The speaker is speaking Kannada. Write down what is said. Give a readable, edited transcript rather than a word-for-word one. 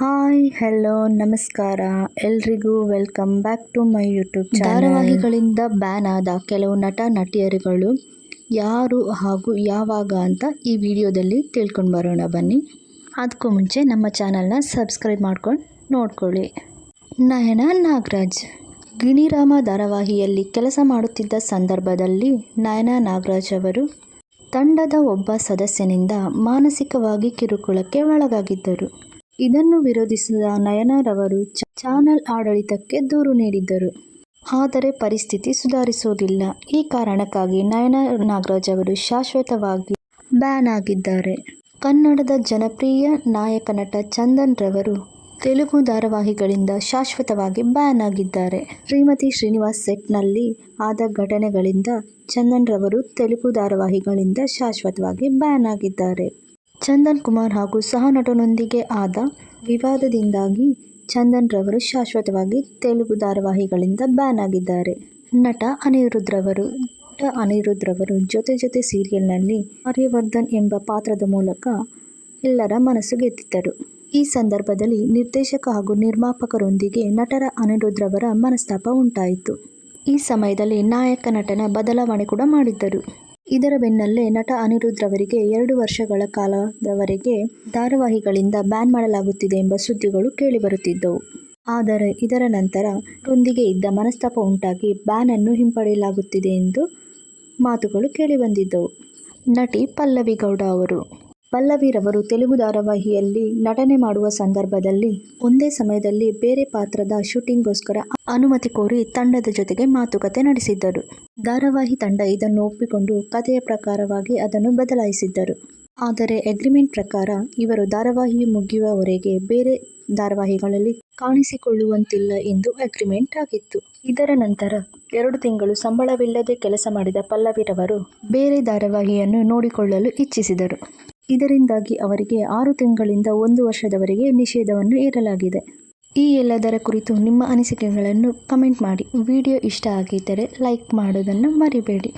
ಹಾಯ್ ಹಲೋ ನಮಸ್ಕಾರ ಎಲ್ರಿಗೂ welcome back to my YouTube channel. ಧಾರಾವಾಹಿಗಳಿಂದ ಬ್ಯಾನ್ ಆದ ಕೆಲವು ನಟ ನಟಿಯರುಗಳು ಯಾರು ಹಾಗೂ ಯಾವಾಗ ಅಂತ ಈ ವಿಡಿಯೋದಲ್ಲಿ ತಿಳ್ಕೊಂಡು ಬರೋಣ ಬನ್ನಿ. ಅದಕ್ಕೂ ಮುಂಚೆ ನಮ್ಮ ಚಾನಲ್ನ ಸಬ್ಸ್ಕ್ರೈಬ್ ಮಾಡ್ಕೊಂಡು ನೋಡ್ಕೊಳ್ಳಿ. ನಯನ ನಾಗರಾಜ್ ಗಿಣಿರಾಮ ಧಾರಾವಾಹಿಯಲ್ಲಿ ಕೆಲಸ ಮಾಡುತ್ತಿದ್ದ ಸಂದರ್ಭದಲ್ಲಿ ನಯನ ನಾಗರಾಜ್ ಅವರು ತಂಡದ ಒಬ್ಬ ಸದಸ್ಯನಿಂದ ಮಾನಸಿಕವಾಗಿ ಕಿರುಕುಳಕ್ಕೆ ಒಳಗಾಗಿದ್ದರು. ಇದನ್ನು ವಿರೋಧಿಸಿದ ನಯನರವರು ಚಾನೆಲ್ ಆಡಳಿತಕ್ಕೆ ದೂರು ನೀಡಿದ್ದರು. ಆದರೆ ಪರಿಸ್ಥಿತಿ ಸುಧಾರಿಸುವುದಿಲ್ಲ. ಈ ಕಾರಣಕ್ಕಾಗಿ ನಯನ ನಾಗರಾಜ್ ಅವರು ಶಾಶ್ವತವಾಗಿ ಬ್ಯಾನ್ ಆಗಿದ್ದಾರೆ. ಕನ್ನಡದ ಜನಪ್ರಿಯ ನಾಯಕ ನಟ ಚಂದನ್ ರವರು ತೆಲುಗು ಧಾರಾವಾಹಿಗಳಿಂದ ಶಾಶ್ವತವಾಗಿ ಬ್ಯಾನ್ ಆಗಿದ್ದಾರೆ. ಶ್ರೀಮತಿ ಶ್ರೀನಿವಾಸ್ ಸೆಟ್ನಲ್ಲಿ ಆದ ಘಟನೆಗಳಿಂದ ಚಂದನ್ ರವರು ತೆಲುಗು ಧಾರಾವಾಹಿಗಳಿಂದ ಶಾಶ್ವತವಾಗಿ ಬ್ಯಾನ್ ಆಗಿದ್ದಾರೆ. ಚಂದನ್ ಕುಮಾರ್ ಹಾಗೂ ಸಹ ನಟನೊಂದಿಗೆ ಆದ ವಿವಾದದಿಂದಾಗಿ ಚಂದನ್ ರವರು ಶಾಶ್ವತವಾಗಿ ತೆಲುಗು ಧಾರಾವಾಹಿಗಳಿಂದ ಬ್ಯಾನ್ ಆಗಿದ್ದಾರೆ. ನಟ ಅನಿರುದ್ಧ್ ರವರು ಜೊತೆ ಸೀರಿಯಲ್ನಲ್ಲಿ ಆರ್ಯವರ್ಧನ್ ಎಂಬ ಪಾತ್ರದ ಮೂಲಕ ಎಲ್ಲರ ಮನಸ್ಸು ಗೆದ್ದಿದ್ದರು. ಈ ಸಂದರ್ಭದಲ್ಲಿ ನಿರ್ದೇಶಕ ಹಾಗೂ ನಿರ್ಮಾಪಕರೊಂದಿಗೆ ನಟರ ಅನಿರುದ್ಧ್ ರವರ ಮನಸ್ತಾಪ ಉಂಟಾಯಿತು. ಈ ಸಮಯದಲ್ಲಿ ನಾಯಕ ನಟನ ಬದಲಾವಣೆ ಕೂಡ ಮಾಡಿದ್ದರು. ಇದರ ಬೆನ್ನಲ್ಲೇ ನಟ ಅನಿರುದ್ಧ್ ರವರಿಗೆ 2 ವರ್ಷಗಳ ಕಾಲದವರೆಗೆ ಧಾರಾವಾಹಿಗಳಿಂದ ಬ್ಯಾನ್ ಮಾಡಲಾಗುತ್ತಿದೆ ಎಂಬ ಸುದ್ದಿಗಳು ಕೇಳಿಬರುತ್ತಿದ್ದವು. ಆದರೆ ಇದರ ನಂತರ ಅವರೊಂದಿಗೆ ಇದ್ದ ಮನಸ್ತಾಪ ಉಂಟಾಗಿ ಬ್ಯಾನ್ ಅನ್ನು ಹಿಂಪಡೆಯಲಾಗುತ್ತಿದೆ ಎಂದು ಮಾತುಗಳು ಕೇಳಿಬಂದಿದ್ದವು. ನಟಿ ಪಲ್ಲವಿ ಗೌಡ ಪಲ್ಲವಿ ರವರು ತೆಲುಗು ಧಾರಾವಾಹಿಯಲ್ಲಿ ನಟನೆ ಮಾಡುವ ಸಂದರ್ಭದಲ್ಲಿ ಒಂದೇ ಸಮಯದಲ್ಲಿ ಬೇರೆ ಪಾತ್ರದ ಶೂಟಿಂಗ್ಗೋಸ್ಕರ ಅನುಮತಿ ಕೋರಿ ತಂಡದ ಜೊತೆಗೆ ಮಾತುಕತೆ ನಡೆಸಿದ್ದರು. ಧಾರಾವಾಹಿ ತಂಡ ಇದನ್ನು ಒಪ್ಪಿಕೊಂಡು ಕಥೆಯ ಪ್ರಕಾರವಾಗಿ ಅದನ್ನು ಬದಲಾಯಿಸಿದ್ದರು. ಆದರೆ ಅಗ್ರಿಮೆಂಟ್ ಪ್ರಕಾರ ಇವರು ಧಾರಾವಾಹಿ ಮುಗಿಯುವವರೆಗೆ ಬೇರೆ ಧಾರಾವಾಹಿಗಳಲ್ಲಿ ಕಾಣಿಸಿಕೊಳ್ಳುವಂತಿಲ್ಲ ಎಂದು ಅಗ್ರಿಮೆಂಟ್ ಆಗಿತ್ತು. ಇದರ ನಂತರ 2 ತಿಂಗಳು ಸಂಬಳವಿಲ್ಲದೆ ಕೆಲಸ ಮಾಡಿದ ಪಲ್ಲವಿ ರವರು ಬೇರೆ ಧಾರಾವಾಹಿಯನ್ನು ನೋಡಿಕೊಳ್ಳಲು ಇಚ್ಛಿಸಿದರು. ಇದರಿಂದಾಗಿ ಅವರಿಗೆ 6 ತಿಂಗಳಿಂದ 1 ವರ್ಷದವರೆಗೆ ನಿಷೇಧವನ್ನು ಹೇರಲಾಗಿದೆ. ಈ ಎಲ್ಲದರ ಕುರಿತು ನಿಮ್ಮ ಅನಿಸಿಕೆಗಳನ್ನು ಕಮೆಂಟ್ ಮಾಡಿ. ವಿಡಿಯೋ ಇಷ್ಟ ಆಗಿದ್ದರೆ ಲೈಕ್ ಮಾಡೋದನ್ನು ಮರಿಬೇಡಿ.